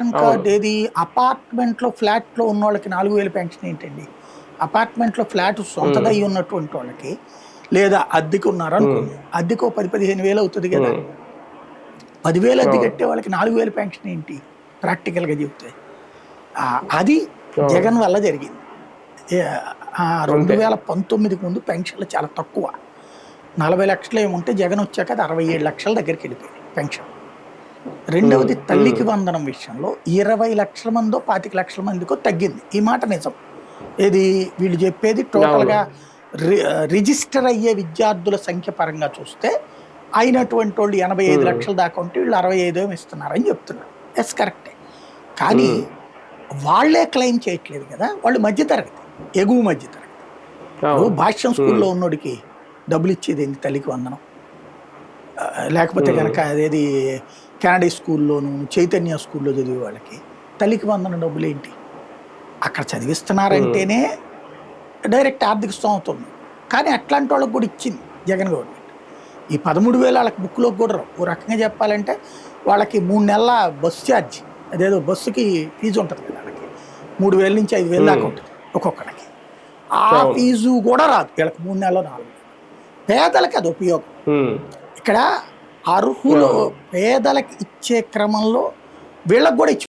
Ration card ఏది అపార్ట్మెంట్లో ఫ్లాట్లో ఉన్న వాళ్ళకి 4,000 పెన్షన్ ఏంటండి? అపార్ట్మెంట్లో ఫ్లాట్ సొంతదై ఉన్నటువంటి వాళ్ళకి లేదా అద్దెకు ఉన్నారనుకోండి, అద్దెకు 10,000-15,000 అవుతుంది కదా. 10,000 అద్దె కట్టే వాళ్ళకి 4,000 పెన్షన్ ఏంటి ప్రాక్టికల్గా చెప్తే? అది జగన్ వల్ల జరిగింది. 2019కి ముందు పెన్షన్లు చాలా తక్కువ, 40 లక్షలు ఏముంటే జగన్ వచ్చాక అది 67 లక్షల దగ్గరికి వెళ్ళిపోయింది పెన్షన్. రెండవది తల్లికి వందనం విషయంలో 20 లక్షల మందో 25 లక్షల మందికో తగ్గింది. ఈ మాట నిజం. ఏది వీళ్ళు చెప్పేది టోటల్గా రిజిస్టర్ అయ్యే విద్యార్థుల సంఖ్య పరంగా చూస్తే అయినటువంటి వాళ్ళు 85 లక్షల దాకా ఉంటే వీళ్ళు 65 ఇస్తున్నారని చెప్తున్నారు. ఎస్ కరెక్టే. కానీ వాళ్ళే క్లెయిమ్ చేయట్లేదు కదా, వాళ్ళు మధ్యతరగతి, ఎగువ మధ్యతరగతి. భాష్యం స్కూల్లో ఉన్నోడికి డబ్బులు ఇచ్చేది ఏంటి? తల్లికి వందనం. లేకపోతే కనుక అదేది కెనడీ స్కూల్లోను చైతన్య స్కూల్లో చదివే వాళ్ళకి తల్లికి వందనం డబ్బులు ఏంటి? అక్కడ చదివిస్తున్నారంటేనే డైరెక్ట్ ఆర్థిక స్తోమత ఉంది. కానీ అట్లాంటి వాళ్ళకి కూడా ఇచ్చింది జగన్ గవర్నమెంట్. ఈ 13,000 వాళ్ళకి బుక్లోకి కూడా రావు. ఓ రకంగా చెప్పాలంటే వాళ్ళకి 3 నెలల బస్సు ఛార్జ్, అదేదో బస్సుకి ఫీజు ఉంటుంది కదా, వాళ్ళకి 3,000 నుంచి 5,000 దాకా ఉంటుంది ఒక్కొక్కడికి. ఆ ఫీజు కూడా రాదు వీళ్ళకి 3 నెలలు 4 నెలలు. పేదలకి అది ఉపయోగం. ఇక్కడ అర్హులు పేదలకి ఇచ్చే క్రమంలో వీళ్ళకి కూడా ఇచ్చి